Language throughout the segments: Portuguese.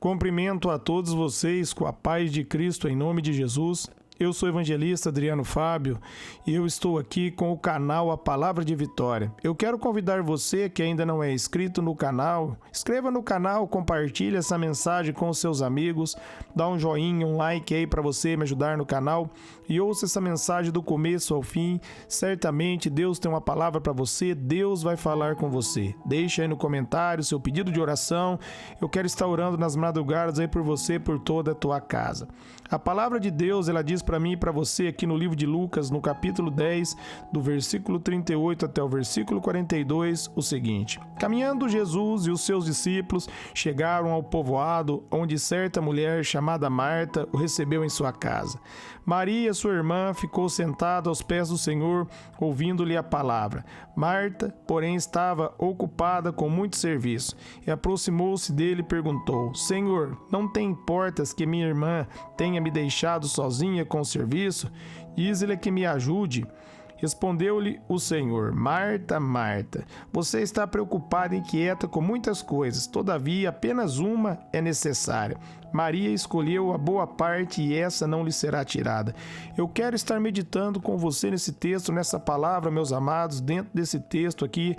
Cumprimento a todos vocês com a paz de Cristo em nome de Jesus. Eu sou o evangelista Adriano Fábio e eu estou aqui com o canal A Palavra de Vitória. Eu quero convidar você que ainda não é inscrito no canal, inscreva no canal, compartilhe essa mensagem com os seus amigos, dá um joinha, um like aí para você me ajudar no canal e ouça essa mensagem do começo ao fim. Certamente Deus tem uma palavra para você, Deus vai falar com você. Deixa aí no comentário seu pedido de oração. Eu quero estar orando nas madrugadas aí por você, por toda a tua casa. A palavra de Deus, ela diz para mim e para você aqui no livro de Lucas, no capítulo 10, do versículo 38 até o versículo 42, o seguinte: Caminhando Jesus e os seus discípulos chegaram ao povoado, onde certa mulher chamada Marta o recebeu em sua casa. Maria, sua irmã, ficou sentada aos pés do Senhor, ouvindo-lhe a palavra. Marta, porém, estava ocupada com muito serviço, e aproximou-se dele e perguntou: Senhor, não te importas que minha irmã tenha me deixado sozinha com o serviço? Diz-lhe que me ajude. Respondeu-lhe o Senhor: Marta, Marta, você está preocupada e inquieta com muitas coisas, todavia apenas uma é necessária. Maria escolheu a boa parte e essa não lhe será tirada. Eu quero estar meditando com você nesse texto, nessa palavra, meus amados. Dentro desse texto aqui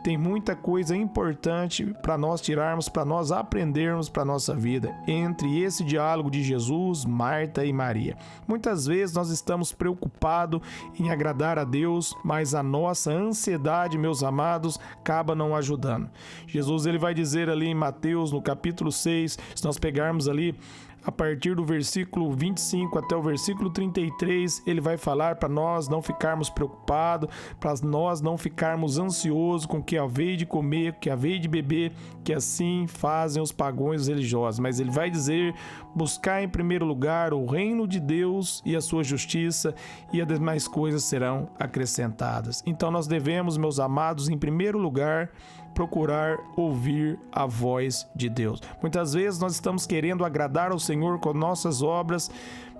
tem muita coisa importante para nós tirarmos, para nós aprendermos para a nossa vida, entre esse diálogo de Jesus, Marta e Maria. Muitas vezes nós estamos preocupados em agradar a Deus, mas a nossa ansiedade, meus amados, acaba não ajudando. Jesus ele vai dizer ali em Mateus, no capítulo 6, se nós pegarmos ali a partir do versículo 25 até o versículo 33, ele vai falar para nós não ficarmos preocupados, para nós não ficarmos ansiosos com o que haver de comer, o que haver de beber, que assim fazem os pagãos religiosos. Mas ele vai dizer: buscar em primeiro lugar o reino de Deus e a sua justiça, e as demais coisas serão acrescentadas. Então nós devemos, meus amados, em primeiro lugar, procurar ouvir a voz de Deus. Muitas vezes nós estamos querendo agradar ao Senhor com nossas obras,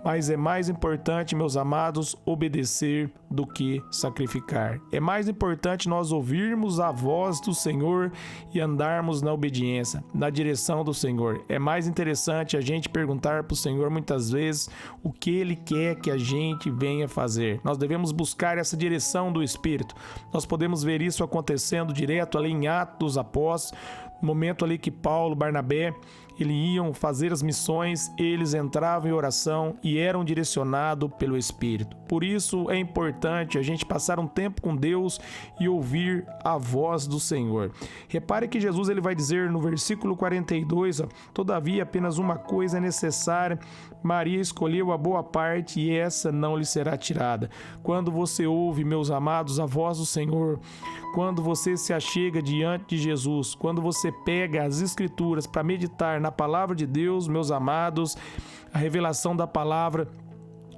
mas é mais importante, meus amados, obedecer do que sacrificar. É mais importante nós ouvirmos a voz do Senhor e andarmos na obediência, na direção do Senhor. É mais interessante a gente perguntar para o Senhor muitas vezes o que Ele quer que a gente venha fazer. Nós devemos buscar essa direção do Espírito. Nós podemos ver isso acontecendo direto ali em Atos dos Apóstolos, no momento ali que Paulo, Barnabé, eles iam fazer as missões, eles entravam em oração e eram direcionados pelo Espírito. Por isso é importante a gente passar um tempo com Deus e ouvir a voz do Senhor. Repare que Jesus ele vai dizer no versículo 42, todavia apenas uma coisa é necessária, Maria escolheu a boa parte e essa não lhe será tirada. Quando você ouve, meus amados, a voz do Senhor, quando você se achega diante de Jesus, quando você pega as Escrituras para meditar na palavra de Deus, meus amados, a revelação da palavra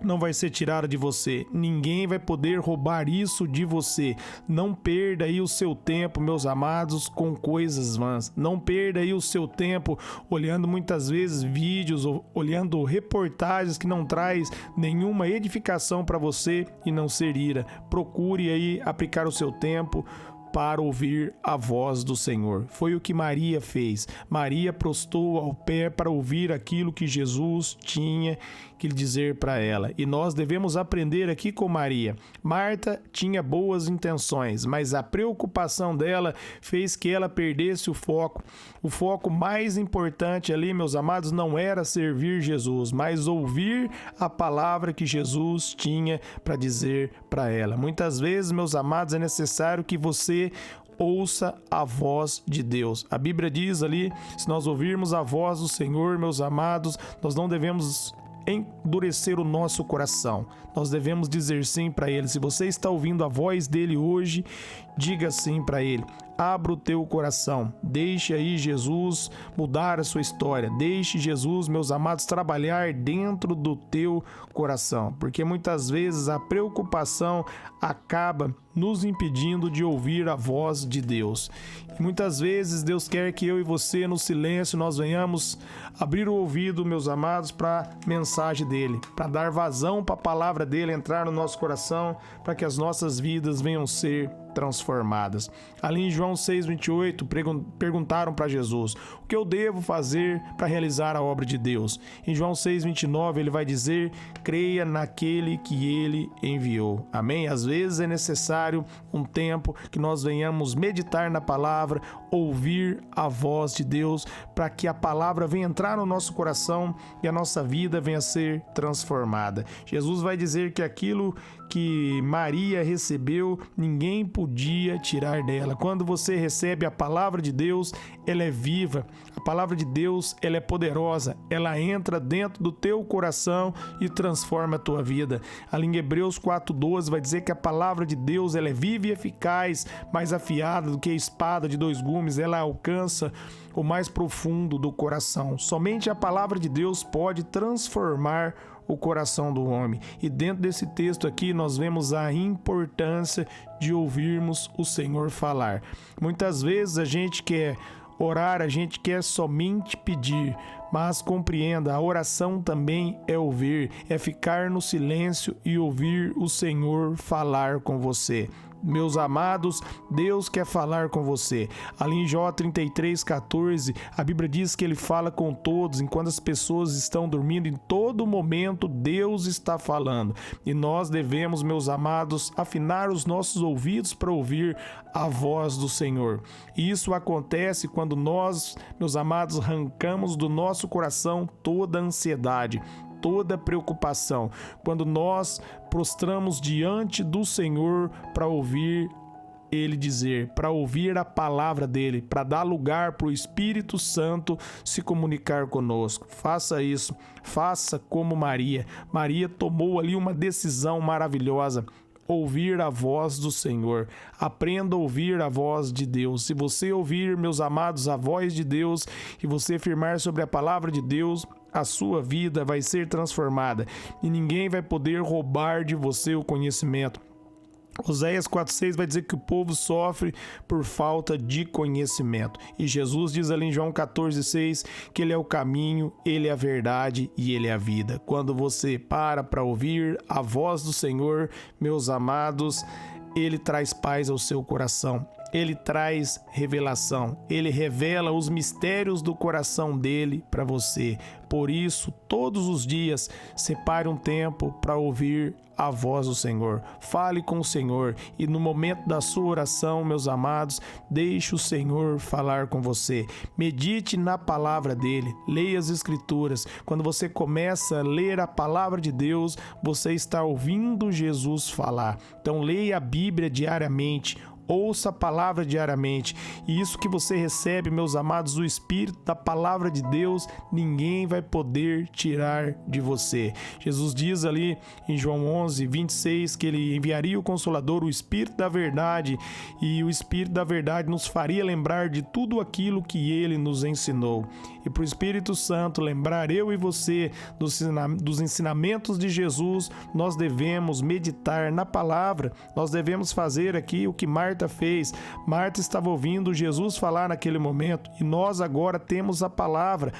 não vai ser tirada de você. Ninguém vai poder roubar isso de você. Não perda aí o seu tempo, meus amados, com coisas vãs. Não perda aí o seu tempo olhando muitas vezes vídeos, olhando reportagens que não traz nenhuma edificação para você e não ser ira. Procure aí aplicar o seu tempo para ouvir a voz do Senhor. Foi o que Maria fez. Maria prostou ao pé para ouvir aquilo que Jesus tinha que dizer para ela. E nós devemos aprender aqui com Maria. Marta tinha boas intenções, mas a preocupação dela fez que ela perdesse o foco. O foco mais importante ali, meus amados, não era servir Jesus, mas ouvir a palavra que Jesus tinha para dizer para ela. Muitas vezes, meus amados, é necessário que você ouça a voz de Deus. A Bíblia diz ali, se nós ouvirmos a voz do Senhor, meus amados, nós não devemos endurecer o nosso coração. Nós devemos dizer sim para Ele. Se você está ouvindo a voz dele hoje, diga sim para Ele. Abra o teu coração. Deixe aí Jesus mudar a sua história. Deixe Jesus, meus amados, trabalhar dentro do teu coração. Porque muitas vezes a preocupação acaba nos impedindo de ouvir a voz de Deus. E muitas vezes Deus quer que eu e você, no silêncio, nós venhamos abrir o ouvido, meus amados, para a mensagem dele, para dar vazão para a palavra dele entrar no nosso coração, para que as nossas vidas venham ser transformadas. Ali em João 6,28, perguntaram para Jesus: o que eu devo fazer para realizar a obra de Deus? Em João 6,29, ele vai dizer: creia naquele que ele enviou. Amém? Às vezes é necessário um tempo que nós venhamos meditar na palavra, ouvir a voz de Deus, para que a palavra venha entrar no nosso coração e a nossa vida venha a ser transformada. Jesus vai dizer que aquilo que Maria recebeu, ninguém podia tirar dela. Quando você recebe a palavra de Deus, ela é viva. A palavra de Deus, ela é poderosa. Ela entra dentro do teu coração e transforma a tua vida. Ali em Hebreus 4,12 vai dizer que a palavra de Deus, ela é viva e eficaz, mais afiada do que a espada de dois gumes. Ela alcança o mais profundo do coração. Somente a palavra de Deus pode transformar o coração do homem. E dentro desse texto aqui nós vemos a importância de ouvirmos o Senhor falar. Muitas vezes a gente quer orar, a gente quer somente pedir, mas compreenda, a oração também é ouvir, é ficar no silêncio e ouvir o Senhor falar com você. Meus amados, Deus quer falar com você. Ali em Jó 33,14, a Bíblia diz que Ele fala com todos, enquanto as pessoas estão dormindo, em todo momento Deus está falando. E nós devemos, meus amados, afinar os nossos ouvidos para ouvir a voz do Senhor. E isso acontece quando nós, meus amados, arrancamos do nosso coração toda a ansiedade, toda preocupação, quando nós prostramos diante do Senhor para ouvir Ele dizer, para ouvir a palavra dEle, para dar lugar para o Espírito Santo se comunicar conosco. Faça isso, faça como Maria. Maria tomou ali uma decisão maravilhosa: ouvir a voz do Senhor. Aprenda a ouvir a voz de Deus. Se você ouvir, meus amados, a voz de Deus e você firmar sobre a palavra de Deus, a sua vida vai ser transformada e ninguém vai poder roubar de você o conhecimento. Oséias 4,6 vai dizer que o povo sofre por falta de conhecimento. E Jesus diz ali em João 14,6 que Ele é o caminho, Ele é a verdade e Ele é a vida. Quando você para ouvir a voz do Senhor, meus amados, Ele traz paz ao seu coração. Ele traz revelação. Ele revela os mistérios do coração dele para você. Por isso, todos os dias, separe um tempo para ouvir a voz do Senhor. Fale com o Senhor e no momento da sua oração, meus amados, deixe o Senhor falar com você. Medite na palavra dele. Leia as Escrituras. Quando você começa a ler a palavra de Deus, você está ouvindo Jesus falar. Então, leia a Bíblia diariamente. Ouça a palavra diariamente. E isso que você recebe, meus amados, o Espírito da palavra de Deus, ninguém vai poder tirar de você. Jesus diz ali em João 11:26 que Ele enviaria o Consolador, o Espírito da verdade, e o Espírito da verdade nos faria lembrar de tudo aquilo que Ele nos ensinou. E para o Espírito Santo lembrar eu e você dos ensinamentos de Jesus, nós devemos meditar na palavra. Nós devemos fazer aqui o que Marta fez. Marta estava ouvindo Jesus falar naquele momento e nós agora temos a palavra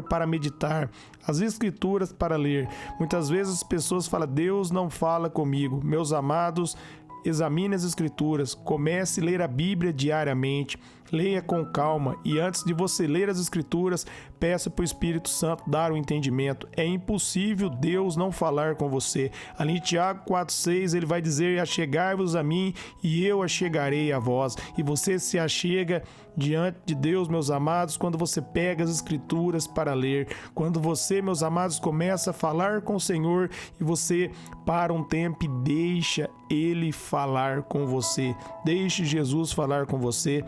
para meditar, as Escrituras para ler. Muitas vezes as pessoas falam: Deus não fala comigo. Meus amados, examine as Escrituras, comece a ler a Bíblia diariamente, leia com calma e antes de você ler as Escrituras, peça para o Espírito Santo dar o entendimento. É impossível Deus não falar com você. Ali em Tiago 4,6 ele vai dizer: achegai-vos a mim e eu achegarei a vós. E você se achega diante de Deus, meus amados, quando você pega as Escrituras para ler, quando você, meus amados, começa a falar com o Senhor e você para um tempo e deixa Ele falar com você. Deixe Jesus falar com você.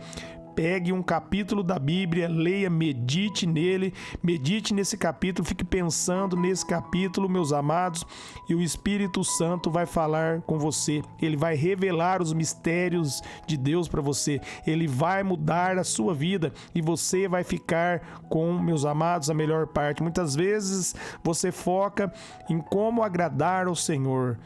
Pegue um capítulo da Bíblia, leia, medite nele, medite nesse capítulo, fique pensando nesse capítulo, meus amados, e o Espírito Santo vai falar com você. Ele vai revelar os mistérios de Deus para você. Ele vai mudar a sua vida e você vai ficar com, meus amados, a melhor parte. Muitas vezes você foca em como agradar ao Senhor.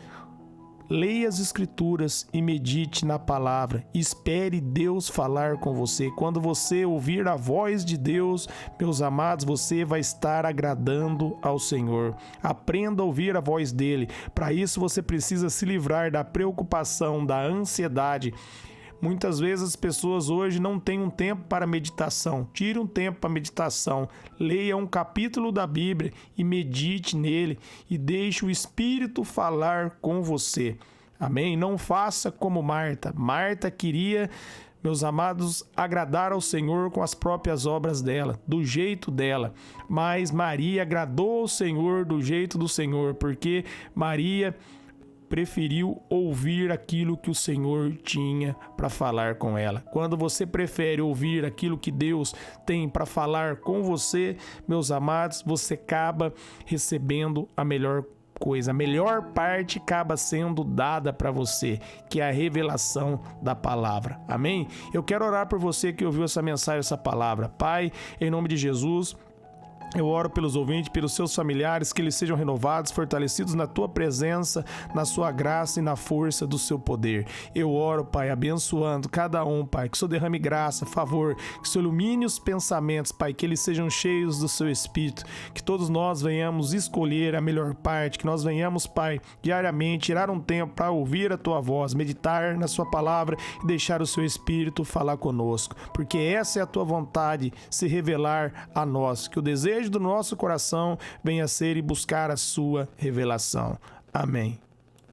Leia as Escrituras e medite na palavra. Espere Deus falar com você. Quando você ouvir a voz de Deus, meus amados, você vai estar agradando ao Senhor. Aprenda a ouvir a voz dele. Para isso, você precisa se livrar da preocupação, da ansiedade. Muitas vezes as pessoas hoje não têm um tempo para meditação. Tire um tempo para meditação. Leia um capítulo da Bíblia e medite nele e deixe o Espírito falar com você. Amém? Não faça como Marta. Marta queria, meus amados, agradar ao Senhor com as próprias obras dela, do jeito dela. Mas Maria agradou ao Senhor do jeito do Senhor, porque Maria preferiu ouvir aquilo que o Senhor tinha para falar com ela. Quando você prefere ouvir aquilo que Deus tem para falar com você, meus amados, você acaba recebendo a melhor coisa. A melhor parte acaba sendo dada para você, que é a revelação da palavra. Amém? Eu quero orar por você que ouviu essa mensagem, essa palavra. Pai, em nome de Jesus, eu oro pelos ouvintes, pelos seus familiares, que eles sejam renovados, fortalecidos na tua presença, na sua graça e na força do seu poder. Eu oro, Pai, abençoando cada um, Pai, que o Senhor derrame graça, favor, que o Senhor ilumine os pensamentos, Pai, que eles sejam cheios do seu Espírito, que todos nós venhamos escolher a melhor parte, que nós venhamos, Pai, diariamente tirar um tempo para ouvir a tua voz, meditar na sua palavra e deixar o seu Espírito falar conosco, porque essa é a tua vontade, se revelar a nós, que o desejo do nosso coração venha a ser e buscar a sua revelação. Amém.